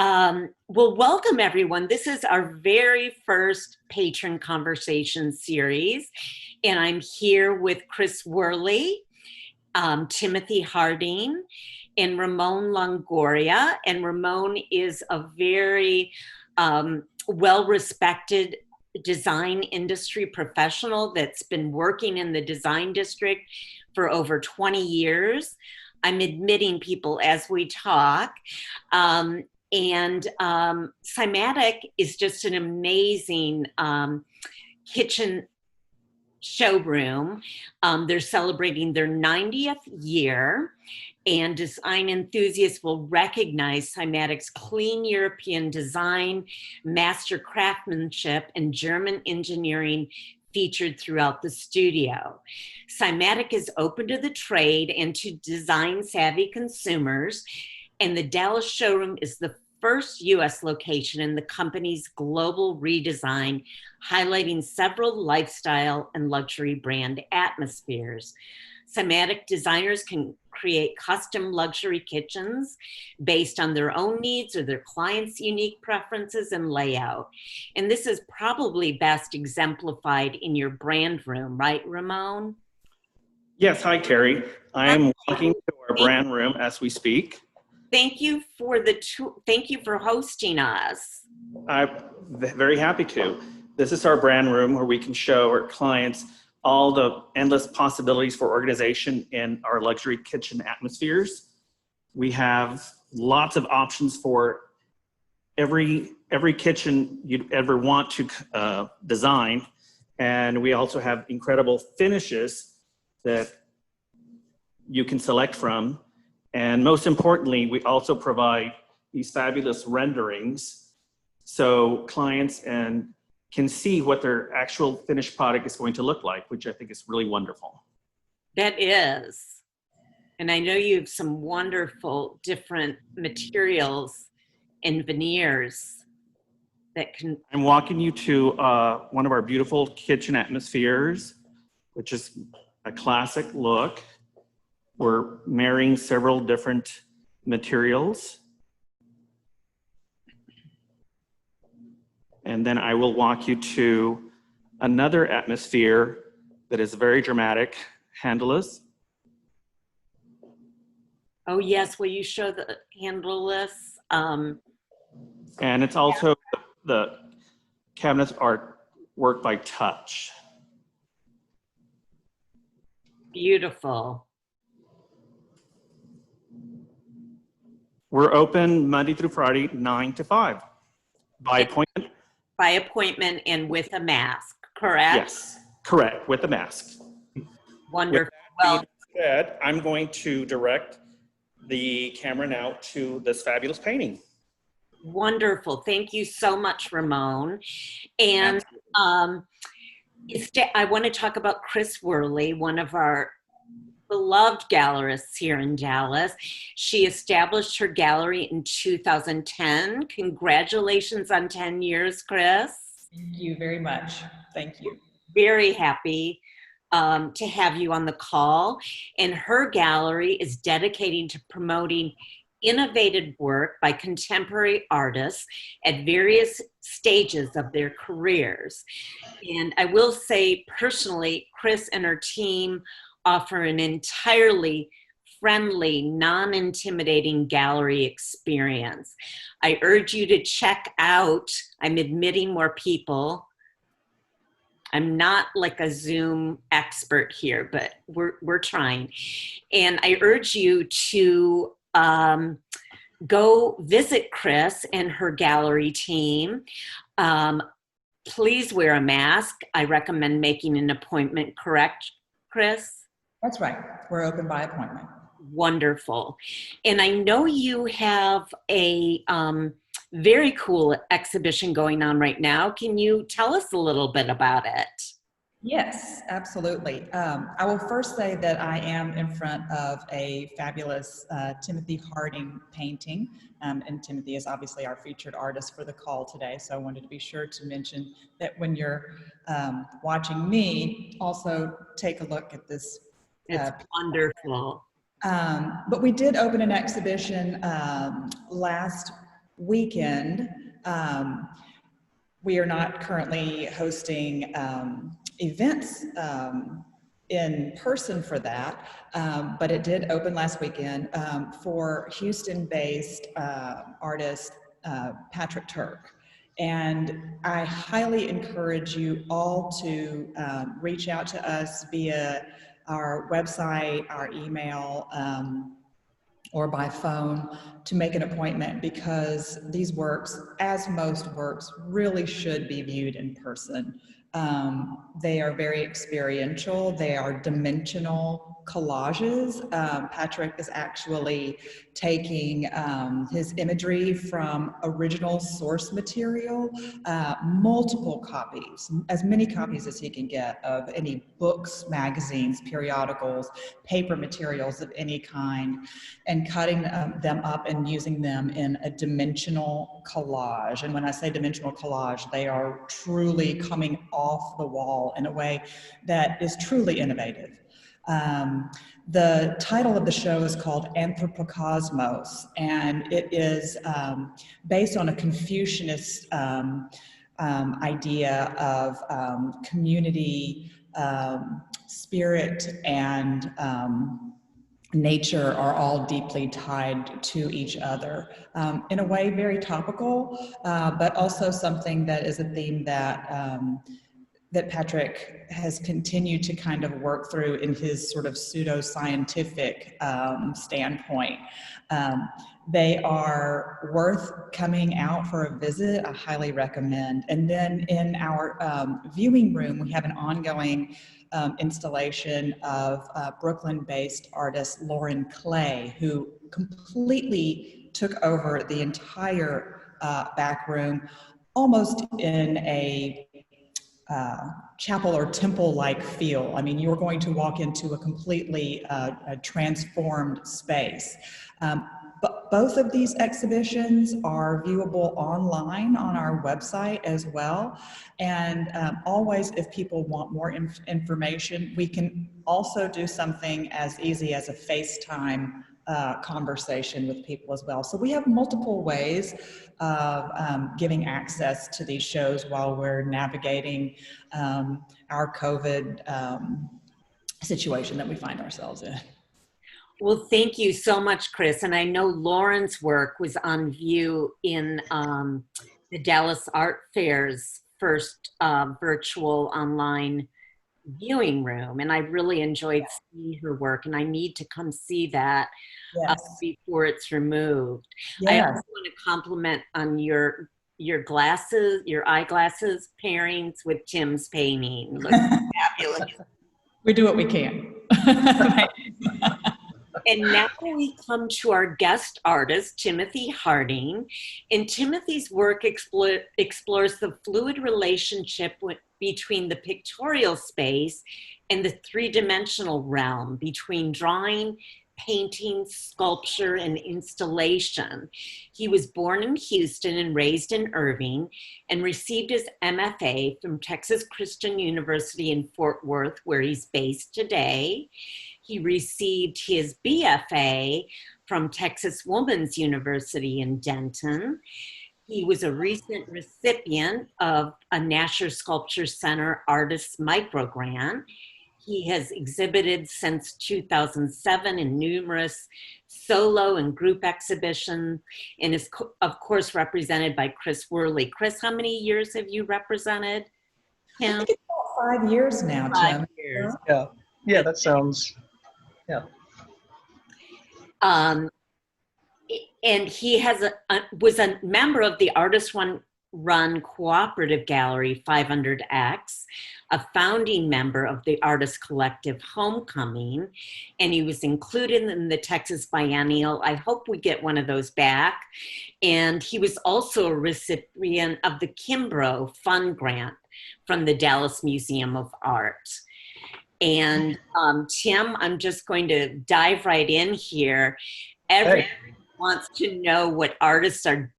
Well, welcome everyone. This is our very first Patron Conversation series, and I'm here with Cris Worley, Timothy Harding, and Ramon Longoria. And Ramon is a very well-respected design industry professional that's been working in the design district for over 20 years. I'm admitting people as we talk. SieMatic is just an amazing kitchen showroom. They're celebrating their 90th year, and design enthusiasts will recognize SieMatic's clean European design, master craftsmanship, and German engineering featured throughout the studio. SieMatic is open to the trade and to design-savvy consumers, and the Dallas showroom is the first U.S. location in the company's global redesign, highlighting several lifestyle and luxury brand atmospheres. SieMatic designers can create custom luxury kitchens based on their own needs or their clients' unique preferences and layout. And this is probably best exemplified in your brand room, right, Ramon? Yes, hi, Terry. I am walking to our brand room as we speak. Thank you for hosting us. I'm very happy to. This is our brand room where we can show our clients all the endless possibilities for organization in our luxury kitchen atmospheres. We have lots of options for every kitchen you'd ever want to design. And we also have incredible finishes that you can select from. And most importantly, we also provide these fabulous renderings so clients can see what their actual finished product is going to look like, which I think is really wonderful. That is. And I know you have some wonderful different materials and veneers that can... I'm walking you to one of our beautiful kitchen atmospheres, which is a classic look. We're marrying several different materials. And then I will walk you to another atmosphere that is very dramatic, handleless. Oh yes, will you show the handleless? And it's also, the cabinets are worked by touch. Beautiful. We're open Monday through Friday, 9 to 5, by appointment. By appointment and with a mask, correct? Yes, correct, with a mask. Wonderful. Well, said, I'm going to direct the camera now to this fabulous painting. Wonderful. Thank you so much, Ramon. And I want to talk about Cris Worley, one of our beloved gallerists here in Dallas. She established her gallery in 2010. Congratulations on 10 years, Cris. Thank you very much. Thank you. Very happy to have you on the call. And her gallery is dedicated to promoting innovative work by contemporary artists at various stages of their careers. And I will say personally, Cris and her team offer an entirely friendly, non-intimidating gallery experience. I urge you to check out, I'm admitting more people. I'm not like a Zoom expert here, but we're trying. And I urge you to go visit Cris and her gallery team. Please wear a mask. I recommend making an appointment, correct, Cris? That's right. We're open by appointment. Wonderful. And I know you have a very cool exhibition going on right now. Can you tell us a little bit about it? Yes, absolutely. I will first say that I am in front of a fabulous Timothy Harding painting. And Timothy is obviously our featured artist for the call today. So I wanted to be sure to mention that when you're watching me, also take a look at this. It's wonderful. But we did open an exhibition last weekend. We are not currently hosting events in person for that, but it did open last weekend for Houston-based artist Patrick Turk. And I highly encourage you all to reach out to us via our website, our email, or by phone to make an appointment, because these works, as most works, really should be viewed in person. They are very experiential. They are dimensional collages. Patrick is actually taking his imagery from original source material, multiple copies, as many copies as he can get of any books, magazines, periodicals, paper materials of any kind, and cutting them up and using them in a dimensional collage. And when I say dimensional collage, they are truly coming off the wall in a way that is truly innovative. The title of the show is called Anthropocosmos, and it is based on a Confucianist idea of community, spirit, and nature are all deeply tied to each other, in a way very topical, but also something that is a theme that that Patrick has continued to kind of work through in his sort of pseudo-scientific standpoint. They are worth coming out for a visit. I highly recommend. And then in our viewing room, we have an ongoing installation of Brooklyn-based artist Lauren Clay, who completely took over the entire back room, almost in a chapel or temple-like feel. I mean, you're going to walk into a completely transformed space. But both of these exhibitions are viewable online on our website as well. And always, if people want more information, we can also do something as easy as a FaceTime conversation with people as well. So we have multiple ways of giving access to these shows while we're navigating our COVID situation that we find ourselves in. Well, thank you so much, Cris. And I know Lauren's work was on view in the Dallas Art Fair's first virtual online viewing room. And I really enjoyed seeing her work, and I need to come see that before it's removed. Yes. I also want to compliment on your glasses, your eyeglasses pairings with Tim's painting. Looks fabulous. We do what we can. And now we come to our guest artist, Timothy Harding. And Timothy's work explores the fluid relationship between the pictorial space and the three-dimensional realm, between drawing, painting, sculpture, and installation. He was born in Houston and raised in Irving, and received his MFA from Texas Christian University in Fort Worth, where he's based today. He received his BFA from Texas Woman's University in Denton. He was a recent recipient of a Nasher Sculpture Center Artists Micro Grant. He has exhibited since 2007 in numerous solo and group exhibitions, and is, of course, represented by Cris Worley. Cris, how many years have you represented him? I think it's about 5 years now, Tim. 5 years. Yeah, that sounds, yeah. And he was a member of the Artist Run Cooperative Gallery 500X, a founding member of the artist collective Homecoming, and he was included in the Texas Biennial. I hope we get one of those back. And he was also a recipient of the Kimbrough Fund Grant from the Dallas Museum of Art. And Tim, I'm just going to dive right in here. Everyone wants to know what artists are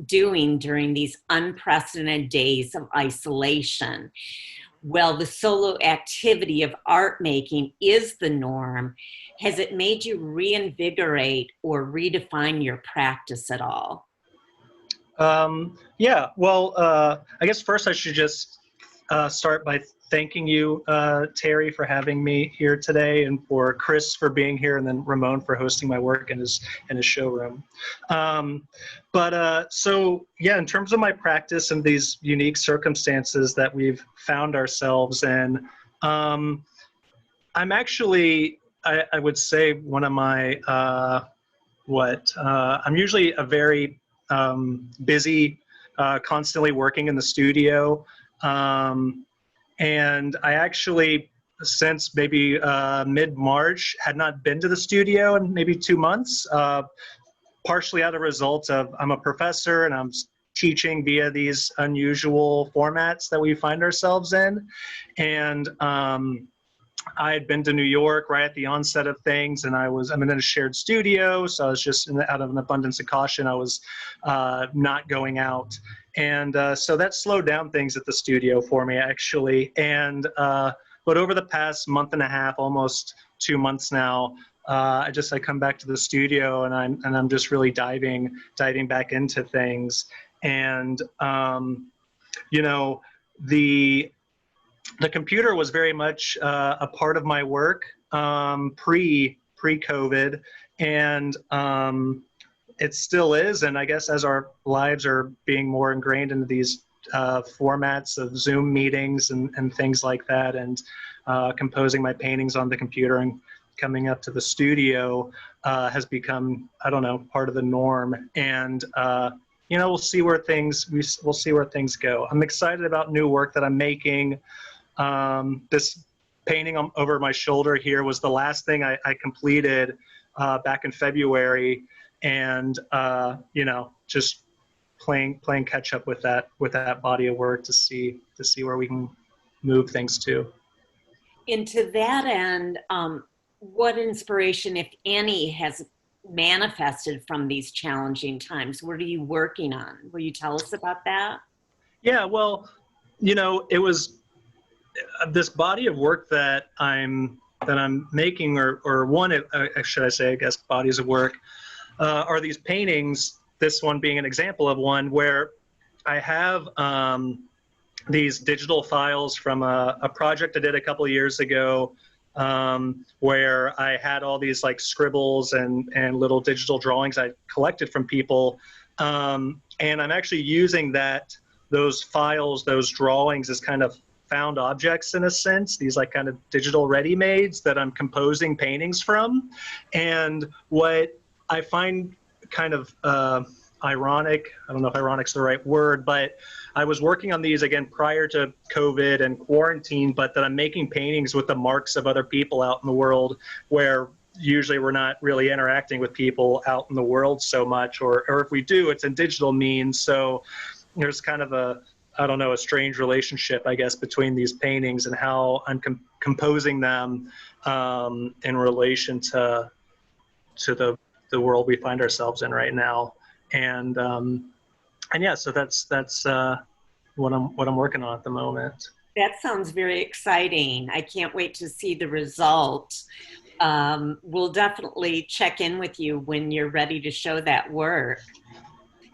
doing during these unprecedented days of isolation. Well, the solo activity of art making is the norm. Has it made you reinvigorate or redefine your practice at all? Yeah, well, I guess first I should just start by thanking you, Terry, for having me here today, and for Cris for being here, and then Ramon for hosting my work in his showroom. So yeah, in terms of my practice and these unique circumstances that we've found ourselves in, I'm actually, I would say, one of my I'm usually a very busy, constantly working in the studio. And I actually, since maybe mid-March, had not been to the studio in maybe 2 months, partially out of result of I'm a professor and I'm teaching via these unusual formats that we find ourselves in. And I had been to New York right at the onset of things, and I'm in a shared studio, so I was just out of an abundance of caution, I was not going out. And so that slowed down things at the studio for me, actually. And but over the past month and a half, almost 2 months now, I come back to the studio, and I'm just really diving back into things. And you know, the computer was very much a part of my work pre-COVID, and it still is. And I guess as our lives are being more ingrained into these formats of Zoom meetings and things like that, and composing my paintings on the computer and coming up to the studio has become, I don't know, part of the norm. And we'll see where things go. I'm excited about new work that I'm making. This painting over my shoulder here was the last thing I completed back in February, and just playing catch up with that body of work to see where we can move things to. And to that end, what inspiration, if any, has manifested from these challenging times? What are you working on? Will you tell us about that? Yeah, well, it was this body of work that I'm making, or one, should I say, I guess, bodies of work, are these paintings, this one being an example of one where I have these digital files from a project I did a couple of years ago, where I had all these like scribbles and little digital drawings I collected from people. And I'm actually using those files, those drawings, as kind of found objects in a sense, these like kind of digital ready-mades that I'm composing paintings from. And what I find kind of ironic, I don't know if ironic's the right word, but I was working on these again prior to COVID and quarantine, but that I'm making paintings with the marks of other people out in the world, where usually we're not really interacting with people out in the world so much, or if we do, it's in digital means. So there's kind of a strange relationship, I guess, between these paintings and how I'm composing them in relation to the world we find ourselves in right now. And yeah, so that's what I'm working on at the moment. That sounds very exciting. I can't wait to see the result. We'll definitely check in with you when you're ready to show that work.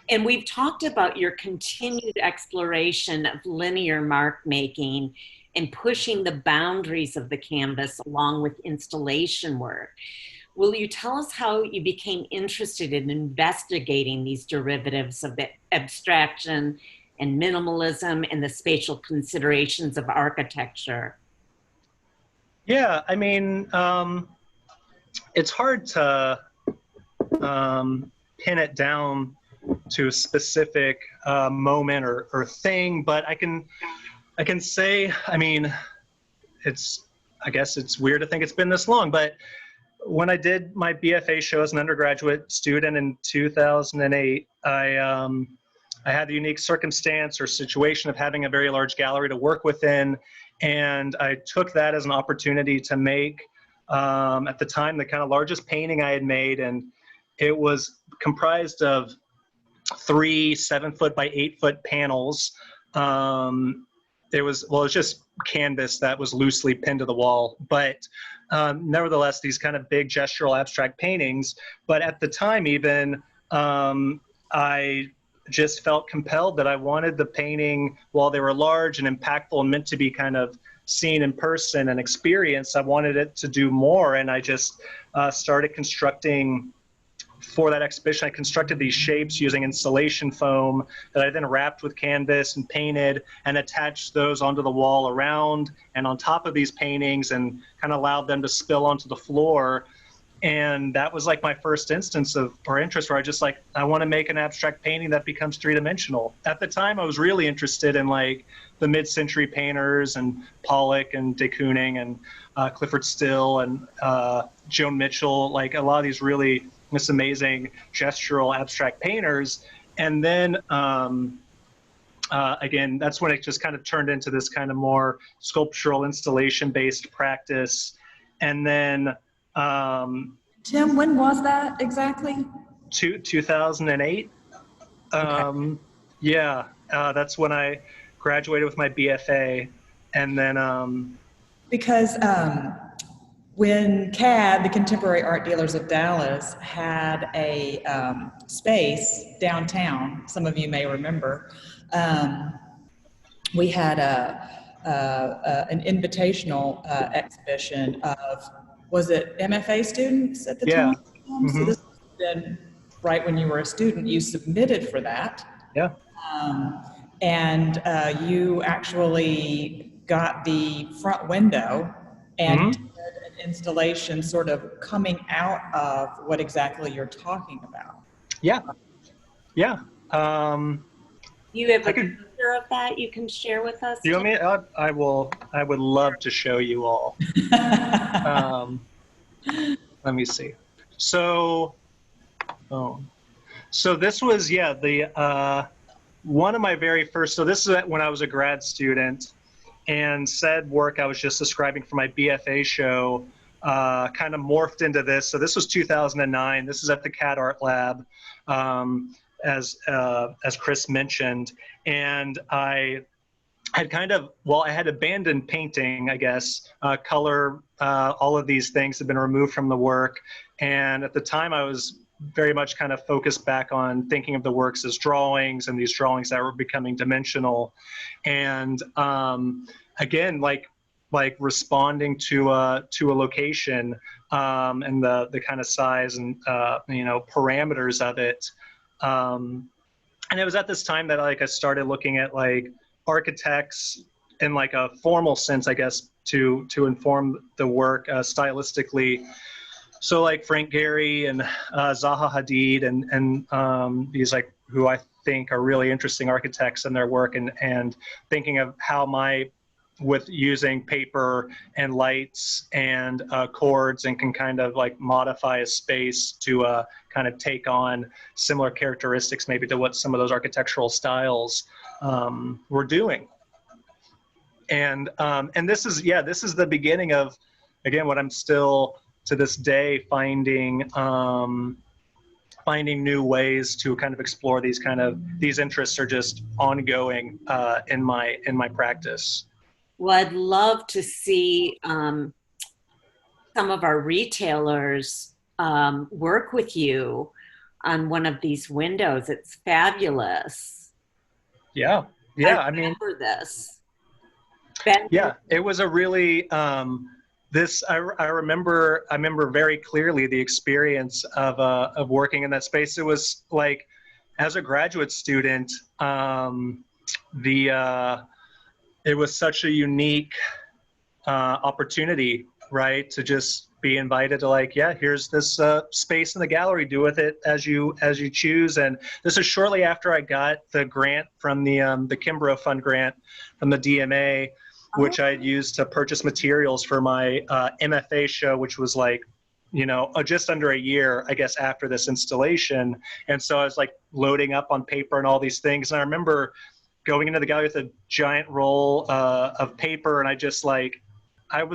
And we've talked about your continued exploration of linear mark making and pushing the boundaries of the canvas along with installation work. Will you tell us how you became interested in investigating these derivatives of the abstraction and minimalism and the spatial considerations of architecture? Yeah, I mean, it's hard to pin it down to a specific moment or thing, but I can say, I mean, I guess it's weird to think it's been this long, but when I did my BFA show as an undergraduate student in 2008, I had the unique circumstance or situation of having a very large gallery to work within, and I took that as an opportunity to make, at the time, the kind of largest painting I had made, and it was comprised of 3 7-foot by 8-foot panels. It was just canvas that was loosely pinned to the wall, but nevertheless, these kind of big gestural abstract paintings. But at the time, even I just felt compelled that I wanted the painting, while they were large and impactful and meant to be kind of seen in person and experienced, I wanted it to do more. And I just started constructing. For that exhibition, I constructed these shapes using insulation foam that I then wrapped with canvas and painted and attached those onto the wall around and on top of these paintings, and kind of allowed them to spill onto the floor. And that was like my first instance of, or interest, where I just like, I want to make an abstract painting that becomes three-dimensional. At the time, I was really interested in like the mid-century painters and Pollock and de Kooning and Clifford Still and Joan Mitchell, like a lot of these really this amazing gestural abstract painters. And then again, that's when it just kind of turned into this kind of more sculptural installation-based practice. And then Tim, when was that exactly? 2008. Okay. Yeah, that's when I graduated with my BFA. And then Because when CAD, the Contemporary Art Dealers of Dallas, had a space downtown, some of you may remember, we had an invitational exhibition of, was it MFA students at the Yeah. time? So this would have been right when you were a student. You submitted for that. Yeah. And you actually got the front window and did an installation sort of coming out of what exactly you're talking about. Yeah. Yeah. You have a picture of that you can share with us? You want me? I would love to show you all. Let me see. So, so this was, yeah, the one of my very first. So this is when I was a grad student, and said work I was just describing for my BFA show kind of morphed into this. So this was 2009. This is at the CAD Art Lab, as Cris mentioned, and I had kind of, well, I had abandoned painting, I guess. Color, all of these things had been removed from the work. And at the time, I was very much kind of focused back on thinking of the works as drawings, and these drawings that were becoming dimensional. And again, like responding to a location and the kind of size and parameters of it. And it was at this time that like I started looking at like architects in like a formal sense, I guess, to inform the work stylistically. So like Frank Gehry and Zaha Hadid and these like who I think are really interesting architects in their work, and thinking of how with using paper and lights and chords, and can kind of like modify a space to kind of take on similar characteristics maybe to what some of those architectural styles were doing. And this is the beginning of, again, what I'm still to this day finding new ways to kind of explore these interests are just ongoing in my practice. Well, I'd love to see some of our retailers work with you on one of these windows. It's fabulous. Yeah. I remember this. Yeah, it was a really I remember very clearly the experience of working in that space. It was like, as a graduate student, it was such a unique opportunity, right? To just be invited to like, yeah, here's this space in the gallery, do with it as you choose. And this is shortly after I got the grant from the Kimbrough Fund grant from the DMA, which I had used to purchase materials for my MFA show, which was like, just under a year, I guess, after this installation. And so I was like loading up on paper and all these things. And I remember going into the gallery with a giant roll of paper, and I just like, I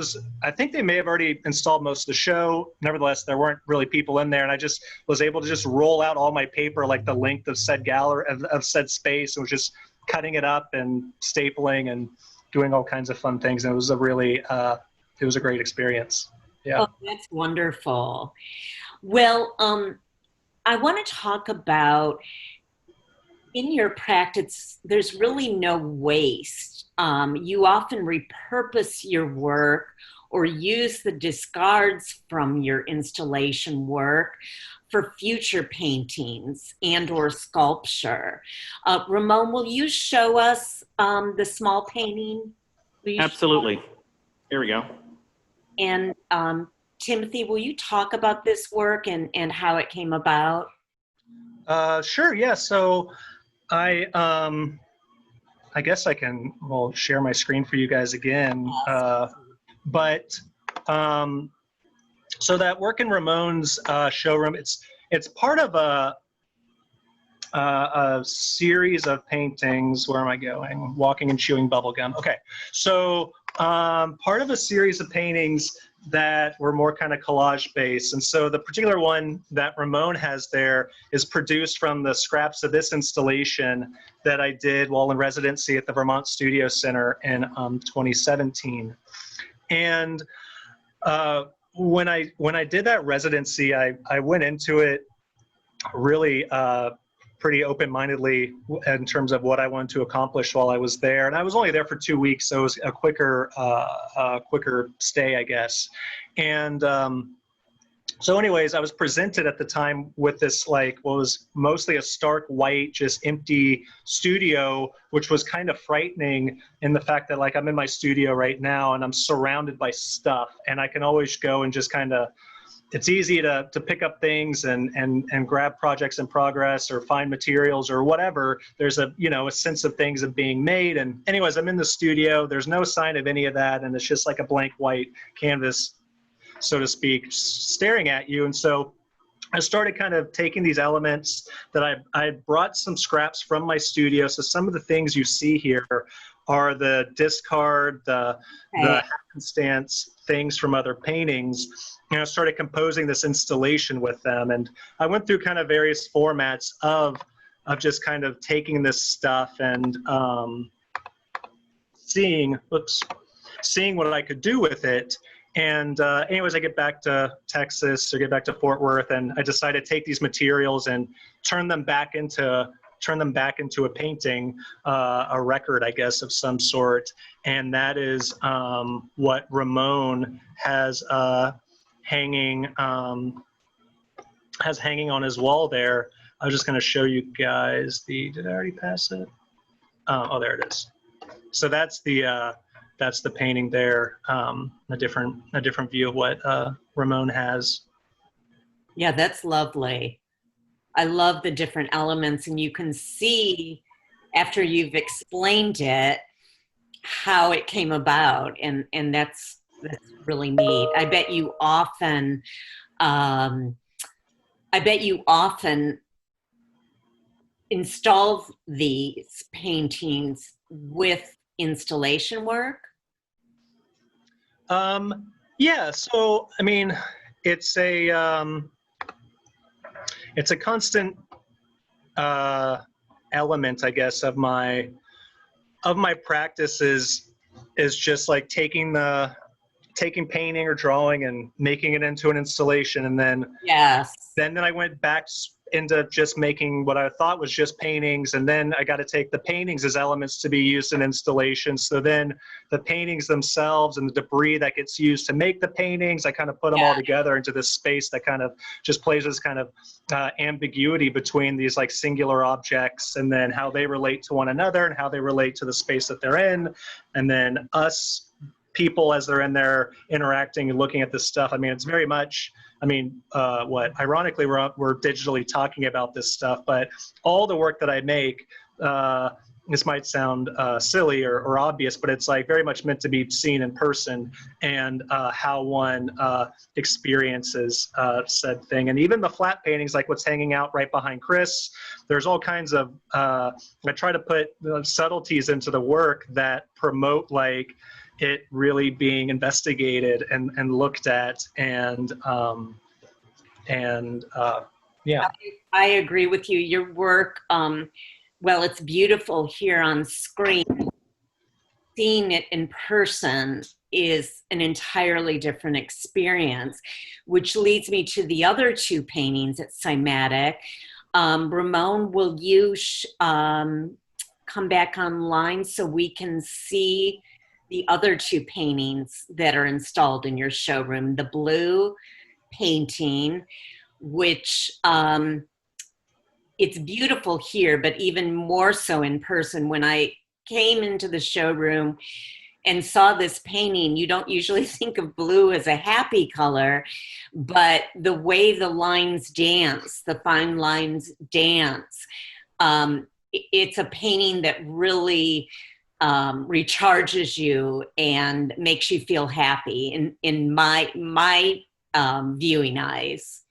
think they may have already installed most of the show. Nevertheless, there weren't really people in there, and I just was able to just roll out all my paper like the length of said gallery, of said space, and was just cutting it up and stapling and doing all kinds of fun things. And it was a really, it was a great experience. Yeah. Oh, that's wonderful. Well, I want to talk about, in your practice, there's really no waste. You often repurpose your work or use the discards from your installation work for future paintings and or sculpture. Ramon, will you show us the small painting? Absolutely. Here we go. And Timothy, will you talk about this work and how it came about? Sure. Yeah. So I guess I can, well, share my screen for you guys again. But so that work in Ramon's showroom, it's part of a series of paintings. Where am I going? Walking and chewing bubblegum. Okay. So part of a series of paintings that were more kind of collage based. And so the particular one that Ramon has there is produced from the scraps of this installation that I did while in residency at the Vermont Studio Center in 2017. And when I did that residency, I went into it really pretty open-mindedly in terms of what I wanted to accomplish while I was there. And I was only there for 2 weeks, so it was a quicker stay, I guess. And so anyways, I was presented at the time with this, like, what was mostly a stark white, just empty studio, which was kind of frightening in the fact that, like, I'm in my studio right now and I'm surrounded by stuff, and I can always go and just kind of, it's easy to pick up things and grab projects in progress or find materials or whatever. There's a sense of things of being made. And anyways, I'm in the studio, there's no sign of any of that. And it's just like a blank white canvas, so to speak, staring at you. And so I started kind of taking these elements that I brought some scraps from my studio. So some of the things you see here are the discard, the happenstance things from other paintings. And I started composing this installation with them. And I went through kind of various formats of just kind of taking this stuff and seeing what I could do with it. And anyways, I get back to Texas or get back to Fort Worth, and I decided to take these materials and turn them back into a painting, a record, I guess, of some sort. And that is what Ramon has hanging on his wall there. I was just going to show you guys did I already pass it? Oh, there it is. So that's the painting there. A different view of what Ramon has. Yeah, that's lovely. I love the different elements, and you can see after you've explained it how it came about, and that's really neat. I bet you often install these paintings with installation work. Yeah, so I mean, it's a constant element, I guess, of my practice is just like taking painting or drawing and making it into an installation. And then then I went back into just making what I thought was just paintings, and then I got to take the paintings as elements to be used in installations. So then the paintings themselves and the debris that gets used to make the paintings, I kind of put them all together into this space that kind of just plays this kind of ambiguity between these like singular objects, and then how they relate to one another and how they relate to the space that they're in, and then us people as they're in there interacting and looking at this stuff. I mean, it's very much, ironically, we're digitally talking about this stuff, but all the work that I make, this might sound silly or obvious, but it's like very much meant to be seen in person, and how one experiences said thing. And even the flat paintings, like what's hanging out right behind Cris, there's all kinds of, I try to put subtleties into the work that promote like it really being investigated and looked at, and yeah. I agree with you. Your work, well, it's beautiful here on screen. Seeing it in person is an entirely different experience, which leads me to the other two paintings at SieMatic. Ramon, will you come back online so we can see the other two paintings that are installed in your showroom? The blue painting, which it's beautiful here, but even more so in person. When I came into the showroom and saw this painting, you don't usually think of blue as a happy color, but the way the lines dance, the fine lines dance, it's a painting that really recharges you and makes you feel happy in my viewing eyes.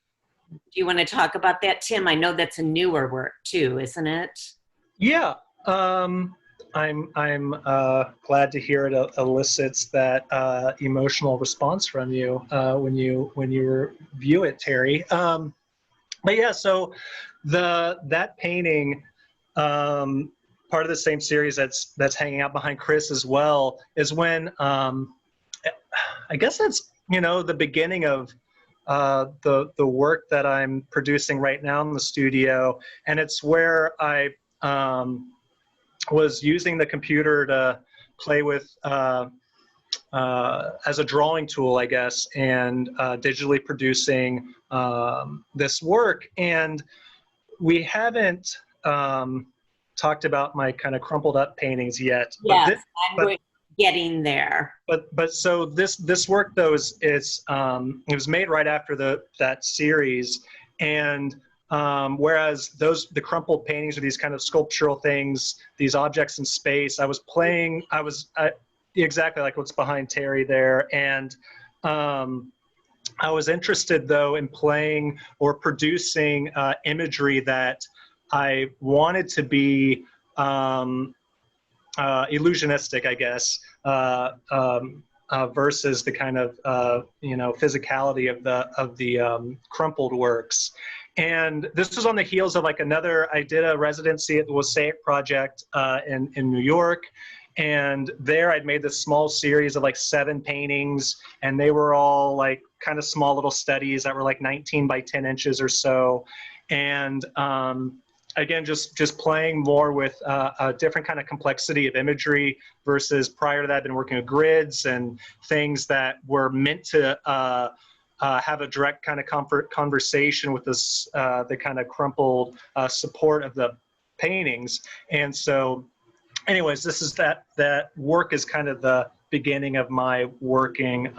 Do you want to talk about that, Tim? I know that's a newer work too, isn't it? Yeah. I'm glad to hear it elicits that emotional response from you when you review it, Terry. But yeah, so that painting, part of the same series that's hanging out behind Cris as well, is when I guess that's the beginning of the work that I'm producing right now in the studio, and it's where I was using the computer to play with as a drawing tool, I guess, and digitally producing this work. And we haven't talked about my kind of crumpled up paintings yet. Yes, I'm getting there. But so this work though it was made right after that series, and whereas the crumpled paintings are these kind of sculptural things, these objects in space, I was exactly like what's behind Terry there, and I was interested though in playing or producing imagery that I wanted to be illusionistic, I guess, versus the kind of physicality of the crumpled works. And this was on the heels of I did a residency at the SieMatic project in New York. And there I'd made this small series of 7 paintings, and they were all kind of small little studies that were 19 by 10 inches or so. And again, just playing more with a different kind of complexity of imagery versus prior to that I've been working with grids and things that were meant to have a direct kind of conversation with this, the kind of crumpled support of the paintings. And so anyways, this is that work is kind of the beginning of my working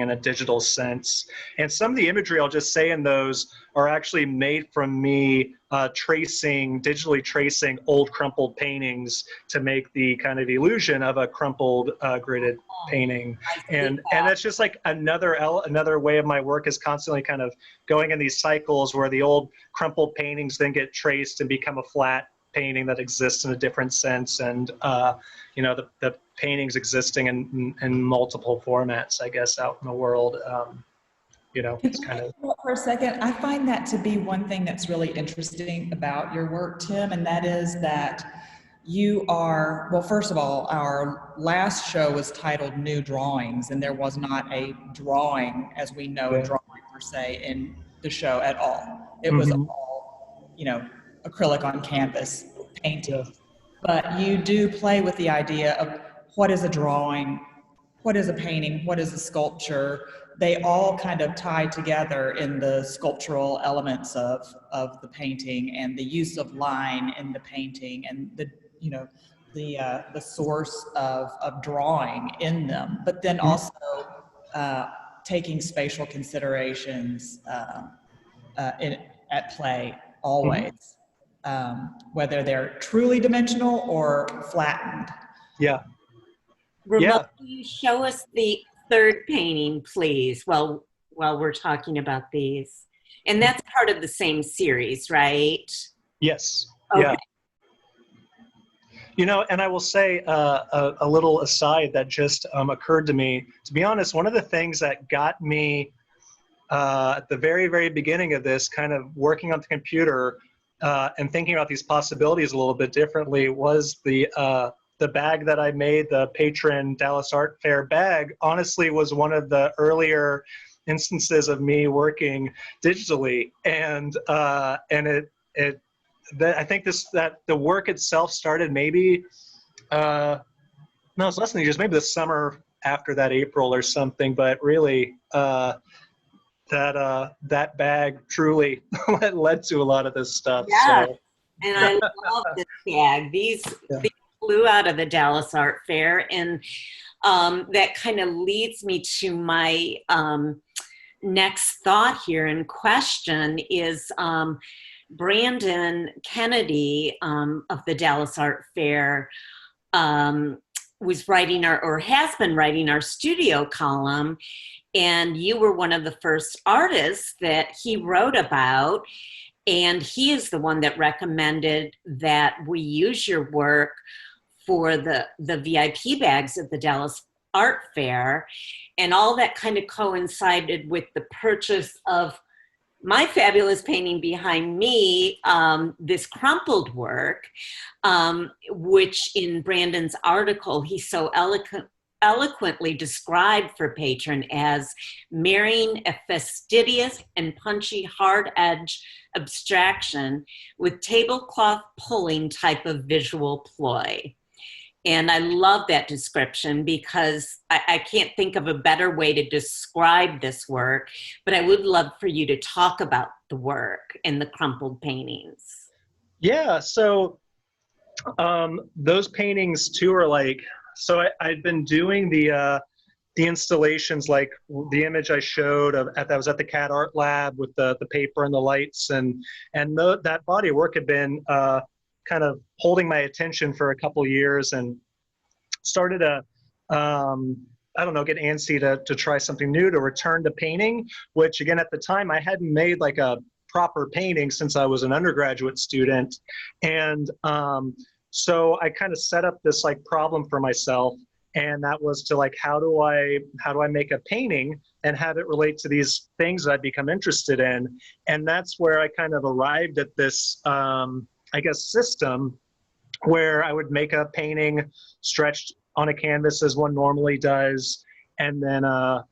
in a digital sense. And some of the imagery I'll just say in those are actually made from me digitally tracing old crumpled paintings to make the kind of illusion of a crumpled gridded painting. And that's just another way of my work is constantly kind of going in these cycles where the old crumpled paintings then get traced and become a flat painting that exists in a different sense, and the paintings existing in multiple formats, I guess, out in the world. It's kind of for a second. I find that to be one thing that's really interesting about your work, Tim, and that is that you are, well, first of all, our last show was titled New Drawings, and there was not a drawing as we know a drawing per se in the show at all. It was all, acrylic on canvas painting. But you do play with the idea of what is a drawing, what is a painting, what is a sculpture. They all kind of tie together in the sculptural elements of the painting and the use of line in the painting and the source of drawing in them. But then also taking spatial considerations at play always. Whether they're truly dimensional or flattened. Yeah. Ramon, can you show us the third painting, please, while we're talking about these? And that's part of the same series, right? Yes. Okay. Yeah. And I will say a little aside that just occurred to me. To be honest, one of the things that got me at the very, very beginning of this, kind of working on the computer and thinking about these possibilities a little bit differently, was the bag that I made, the Patron Dallas Art Fair bag. Honestly, was one of the earlier instances of me working digitally, and I think that the work itself started maybe no, it's less than years, maybe the summer after that, April or something. But really, that bag truly led to a lot of this stuff. Yeah, So and I love this bag. These flew out of the Dallas Art Fair, and that kind of leads me to my next thought here and question is Brandon Kennedy of the Dallas Art Fair was writing or has been writing our studio column, and you were one of the first artists that he wrote about, and he is the one that recommended that we use your work for the VIP bags at the Dallas Art Fair, and all that kind of coincided with the purchase of my fabulous painting behind me, this crumpled work, which in Brandon's article, he so eloquently described for Patron as marrying a fastidious and punchy hard edge abstraction with tablecloth pulling type of visual ploy. And I love that description because I can't think of a better way to describe this work, but I would love for you to talk about the work and the crumpled paintings. yeah, so those paintings too are like, so I'd been doing the installations, like the image I showed that was at the CAD Art Lab with the paper and the lights, and that body of work had been kind of holding my attention for a couple years, and started to I don't know, get antsy to try something new, to return to painting, which again at the time I hadn't made like a proper painting since I was an undergraduate student. And so I kind of set up this like problem for myself, and that was to like, how do I make a painting and have it relate to these things that I'd become interested in? And that's where I kind of arrived at this I guess system where I would make a painting stretched on a canvas as one normally does, and then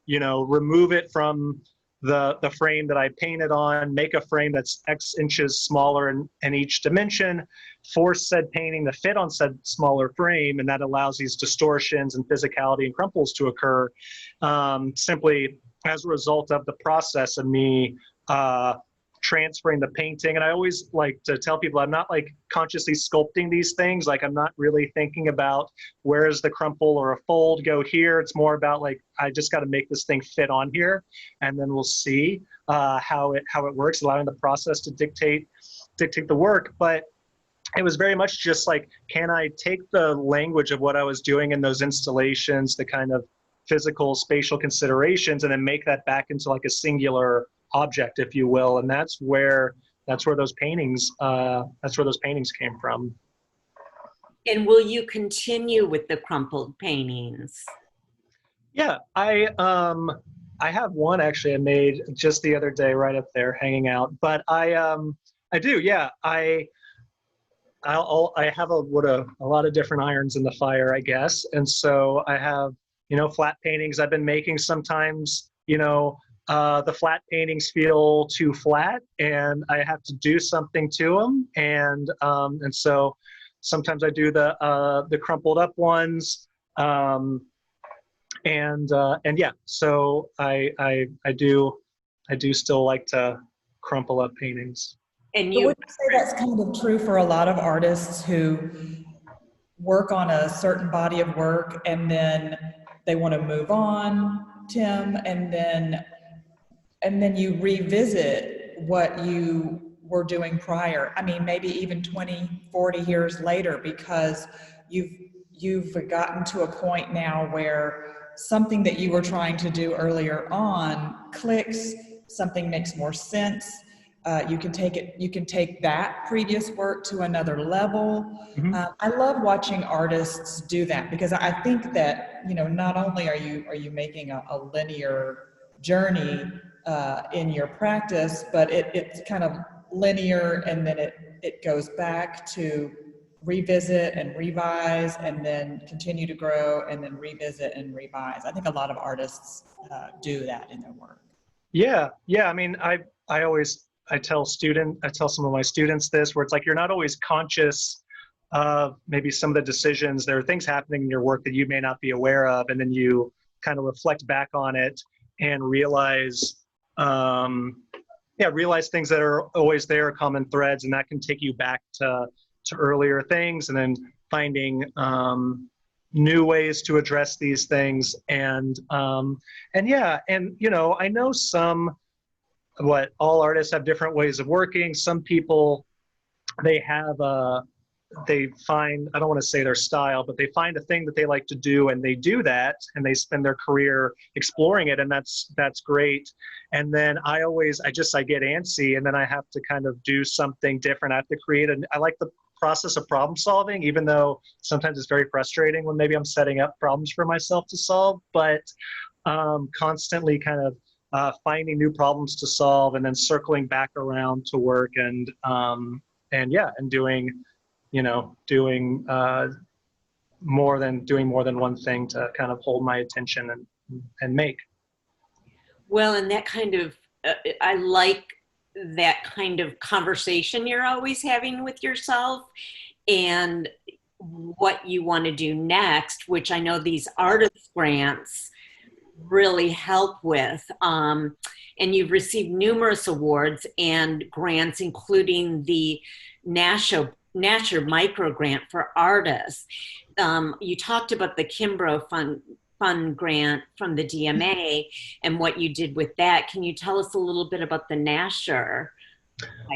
you know, remove it from the frame that I painted on, make a frame that's X inches smaller in each dimension, force said painting to fit on said smaller frame, and that allows these distortions and physicality and crumples to occur simply as a result of the process of me transferring the painting. And I always like to tell people I'm not like consciously sculpting these things. Like I'm not really thinking about where is the crumple or a fold go here. It's more about like, I just got to make this thing fit on here, and then we'll see how it works, allowing the process to dictate the work. But it was very much just like, can I take the language of what I was doing in those installations, the kind of physical spatial considerations, and then make that back into like a singular object, if you will. And that's where those paintings came from. And will you continue with the crumpled paintings? Yeah, I have one actually I made just the other day right up there hanging out. But I do, yeah. I have a lot of different irons in the fire, I guess. And so I have, you know, flat paintings I've been making. Sometimes, you know, the flat paintings feel too flat, and I have to do something to them. And so sometimes I do the crumpled up ones. And yeah, so I do still like to crumple up paintings. And would you say that's kind of true for a lot of artists who work on a certain body of work and then they want to move on, Tim, and then you revisit what you were doing prior? I mean, maybe even 20, 40 years later, because you've gotten to a point now where something that you were trying to do earlier on clicks, something makes more sense. You can take that previous work to another level. Mm-hmm. I love watching artists do that, because I think that, you know, not only are you making a linear journey in your practice, but it's kind of linear, and then it goes back to revisit and revise, and then continue to grow, and then revisit and revise. I think a lot of artists do that in their work. Yeah. I mean, I tell some of my students this, where it's like, you're not always conscious of maybe some of the decisions. There are things happening in your work that you may not be aware of. And then you kind of reflect back on it and realize, realize things that are always there, common threads, and that can take you back to earlier things, and then finding new ways to address these things. And you know, I know all artists have different ways of working. Some people, they find, I don't want to say their style, but they find a thing that they like to do, and they do that, and they spend their career exploring it, and that's great. And then I get antsy, and then I have to kind of do something different. I have to create, and I like the process of problem solving, even though sometimes it's very frustrating when maybe I'm setting up problems for myself to solve, but constantly kind of finding new problems to solve, and then circling back around to work, and doing more than one thing to kind of hold my attention and make. Well, and that kind of, I like that kind of conversation you're always having with yourself and what you want to do next, which I know these artist grants really help with. And you've received numerous awards and grants, including the Nasher Micro Grant for Artists. You talked about the Kimbrough Fund grant from the DMA and what you did with that. Can you tell us a little bit about the Nasher?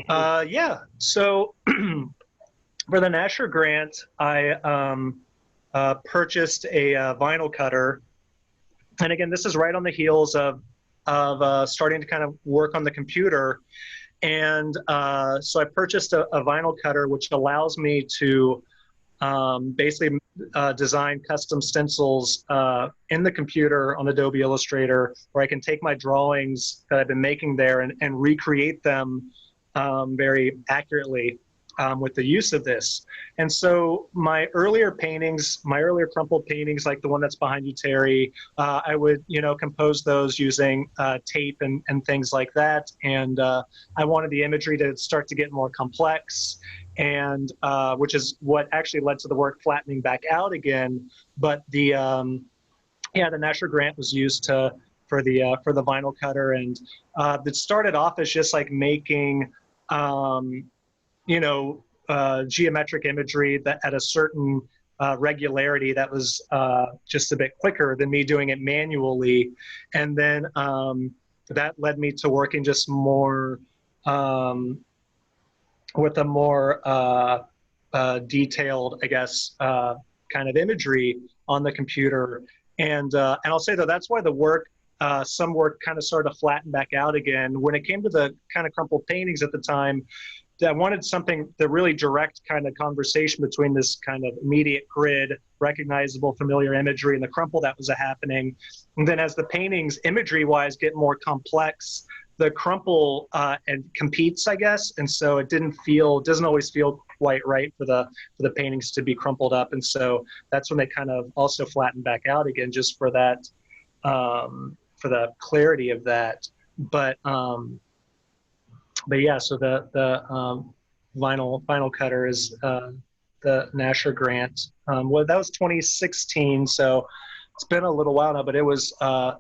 Yeah. So for the Nasher grant, I purchased a vinyl cutter. And again, this is right on the heels of starting to kind of work on the computer. And so I purchased a vinyl cutter, which allows me to basically design custom stencils in the computer on Adobe Illustrator, where I can take my drawings that I've been making there and recreate them very accurately with the use of this. And so my earlier crumpled paintings, like the one that's behind you, Terry, I would, compose those using tape and things like that. And I wanted the imagery to start to get more complex, and which is what actually led to the work flattening back out again. But the Nasher grant was used for the vinyl cutter, and it started off as just like making geometric imagery that at a certain regularity that was just a bit quicker than me doing it manually. And then that led me to working just more with a more detailed, I guess, kind of imagery on the computer. And I'll say though, that's why the work, some work kind of started to flatten back out again. When it came to the kind of crumpled paintings at the time, I wanted something, the really direct kind of conversation between this kind of immediate grid, recognizable, familiar imagery, and the crumple that was happening. And then as the paintings, imagery-wise, get more complex, the crumple and competes, I guess. And so it doesn't always feel quite right for the paintings to be crumpled up. And so that's when they kind of also flatten back out again, just for that, for the clarity of that. But yeah, so the vinyl cutter is the Nasher grant. Well, that was 2016, so it's been a little while now. But it was the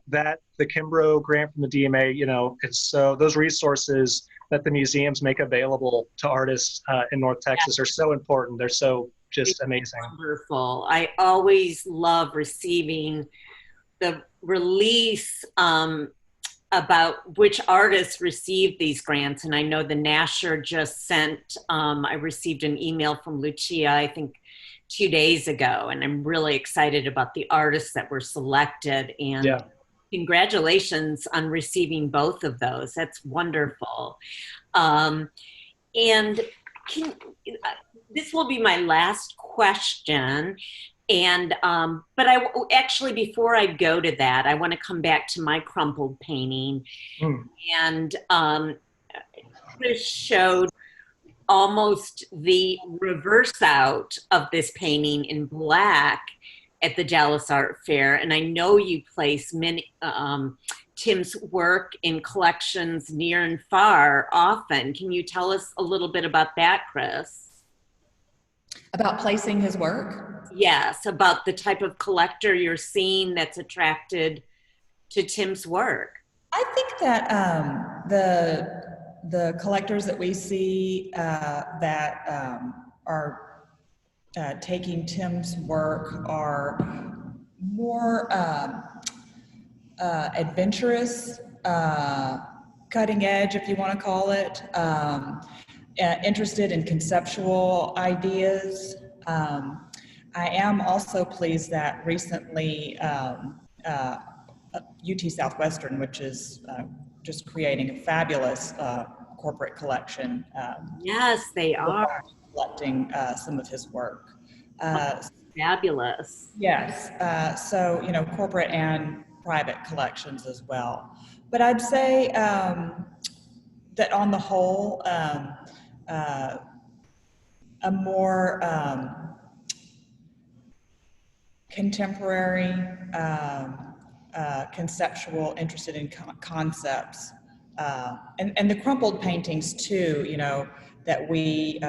Kimbrough grant from the DMA. It's so those resources that the museums make available to artists in North Texas are so important. They're so just amazing. Wonderful. I always love receiving the release about which artists received these grants. And I know the Nasher just sent, I received an email from Lucia, I think 2 days ago, and I'm really excited about the artists that were selected. And congratulations on receiving both of those. That's wonderful. And this will be my last question. And, but actually, before I go to that, I want to come back to my crumpled painting. And Cris showed almost the reverse out of this painting in black at the Dallas Art Fair. And I know you place many Tim's work in collections near and far often. Can you tell us a little bit about that, Cris? About placing his work? Yes, about the type of collector you're seeing that's attracted to Tim's work. I think that the collectors that we see that are taking Tim's work are more adventurous, cutting edge, if you want to call it, interested in conceptual ideas. I am also pleased that recently UT Southwestern, which is just creating a fabulous corporate collection. Yes, they are. Collecting some of his work. Fabulous. Yes, so, you know, corporate and private collections as well. But I'd say that on the whole, a more contemporary, conceptual, interested in concepts, and the crumpled paintings too, you know, that we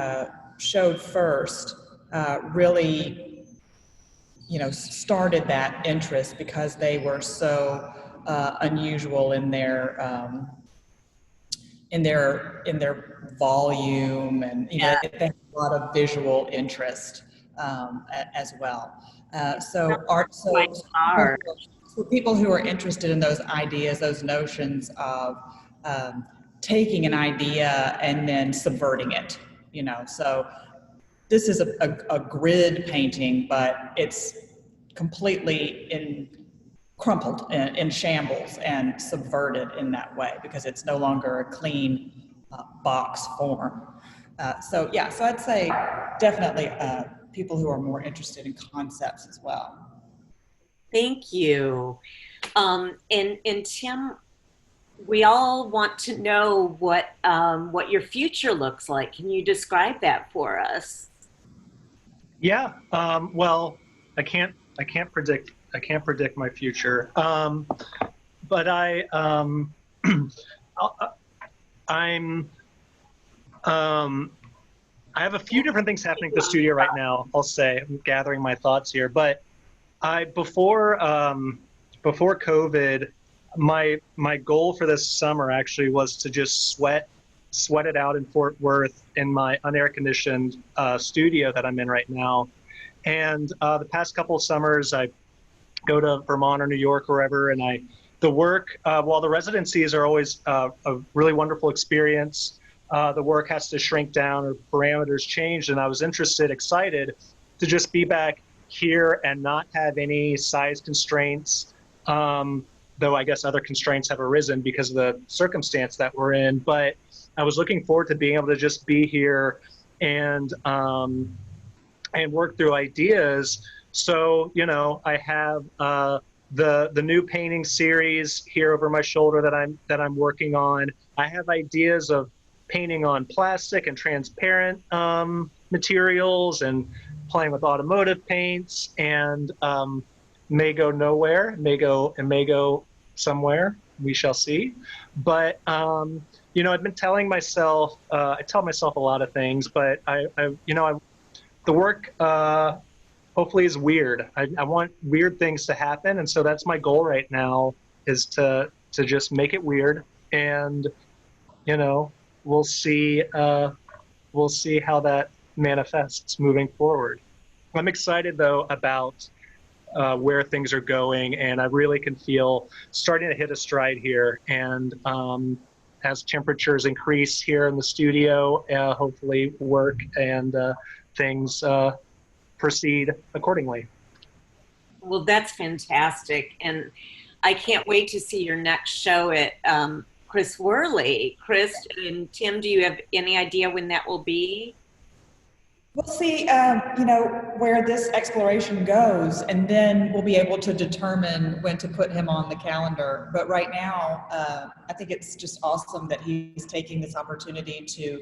showed first, really, you know, started that interest because they were so unusual in their volume, and you know, they have a lot of visual interest as well. So people who are interested in those ideas, those notions of taking an idea and then subverting it, you know. So this is a grid painting, but it's completely crumpled in shambles and subverted in that way because it's no longer a clean box form. So yeah, so I'd say definitely people who are more interested in concepts as well. Thank you. And Tim, we all want to know what your future looks like. Can you describe that for us? Yeah. Well, I can't predict my future. But I have a few different things happening at the studio right now. I'll say I'm gathering my thoughts here, but before COVID, my goal for this summer actually was to just sweat it out in Fort Worth in my unair-conditioned studio that I'm in right now. And the past couple of summers, I go to Vermont or New York or wherever, and the work, while the residencies are always a really wonderful experience, the work has to shrink down or parameters change. And I was excited to just be back here and not have any size constraints, though I guess other constraints have arisen because of the circumstance that we're in. But I was looking forward to being able to just be here and work through ideas. So, you know, I have the new painting series here over my shoulder that I'm working on. I have ideas of painting on plastic and transparent materials and playing with automotive paints, and may go nowhere, may go somewhere. We shall see. But you know, I've been telling myself, I tell myself a lot of things, but the work hopefully is weird. I want weird things to happen, and so that's my goal right now, is to just make it weird, and you know, we'll see how that manifests moving forward. I'm excited though about where things are going, and I really can feel starting to hit a stride here. And as temperatures increase here in the studio, hopefully work and things proceed accordingly. Well, that's fantastic. And I can't wait to see your next show at Cris Worley. Cris and Tim, do you have any idea when that will be? We'll see, you know, where this exploration goes, and then we'll be able to determine when to put him on the calendar. But right now, I think it's just awesome that he's taking this opportunity to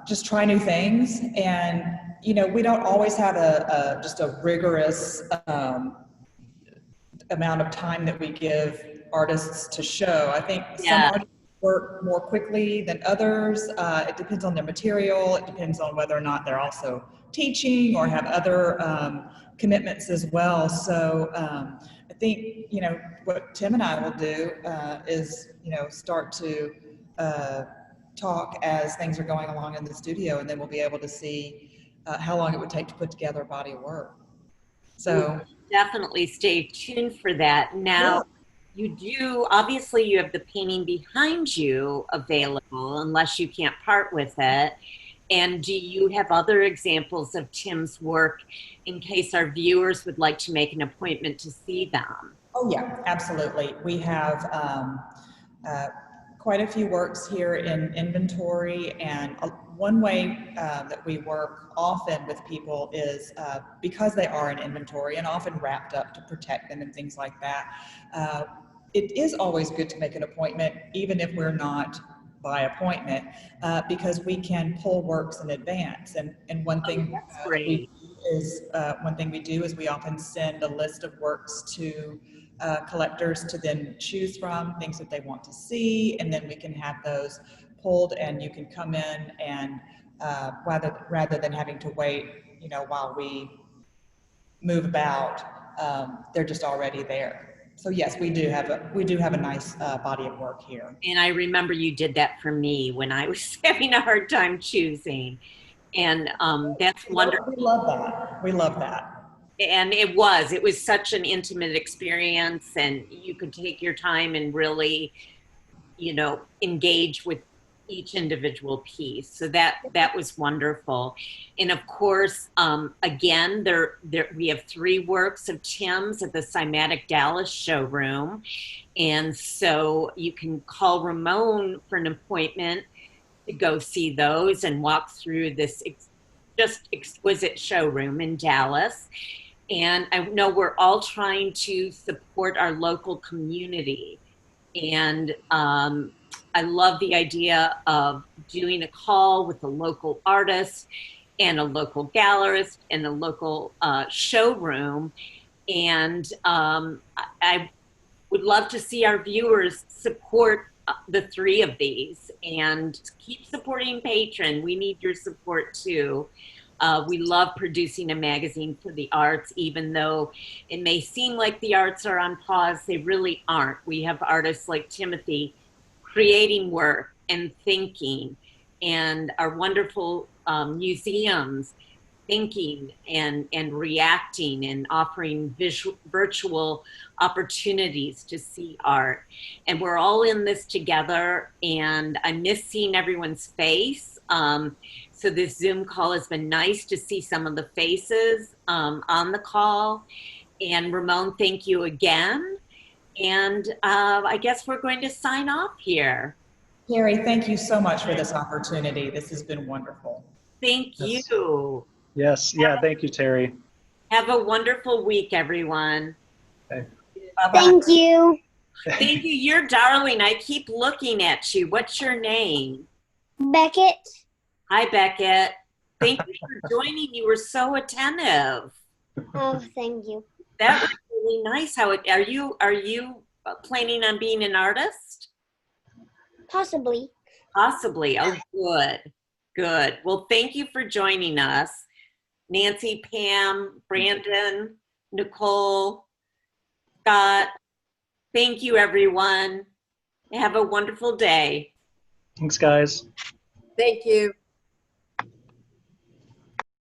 just try new things. And, you know, we don't always have just a rigorous amount of time that we give artists to show. I think some Yeah. artists work more quickly than others. It depends on their material. It depends on whether or not they're also teaching or have other commitments as well. So I think, you know, what Tim and I will do is, you know, start to talk as things are going along in the studio, and then we'll be able to see how long it would take to put together a body of work. So Definitely stay tuned for that. Now, you do, obviously you have the painting behind you available unless you can't part with it. And do you have other examples of Tim's work in case our viewers would like to make an appointment to see them? Oh yeah, absolutely. We have quite a few works here in inventory, and one way that we work often with people is because they are in inventory and often wrapped up to protect them and things like that. It is always good to make an appointment, even if we're not by appointment, because we can pull works in advance. And one thing we do is we often send a list of works to collectors to then choose from, things that they want to see, and then we can have those pulled, and you can come in and rather than having to wait, you know, while we move about, they're just already there. So yes, we do have a nice body of work here. And I remember you did that for me when I was having a hard time choosing. And that's wonderful. We love that. We love that. And it was such an intimate experience, and you could take your time and really, you know, engage with each individual piece. So that was wonderful. And of course, again, we have 3 works of Tim's at the SieMatic Dallas showroom. And so you can call Ramon for an appointment to go see those and walk through this just exquisite showroom in Dallas. And I know we're all trying to support our local community. And I love the idea of doing a call with a local artist and a local gallerist and a local showroom. And I would love to see our viewers support the 3 of these, and keep supporting Patron. We need your support too. We love producing a magazine for the arts, even though it may seem like the arts are on pause, they really aren't. We have artists like Timothy creating work and thinking, and our wonderful museums thinking and reacting and offering virtual opportunities to see art. And we're all in this together, and I miss seeing everyone's face. So this Zoom call has been nice to see some of the faces on the call. And Ramon, thank you again. And I guess we're going to sign off here. Carrie, thank you so much for this opportunity. This has been wonderful. Thank you. Yes. Yeah. Thank you, Terry. Have a wonderful week, everyone. Okay. Thank you. Thank you. You're darling. I keep looking at you. What's your name? Beckett. Hi, Beckett. Thank you for joining. You were so attentive. Oh, thank you. That was really nice. Are you planning on being an artist? Possibly. Possibly. Oh, good. Good. Well, thank you for joining us. Nancy, Pam, Brandon, Nicole, Scott. Thank you, everyone. Have a wonderful day. Thanks, guys. Thank you.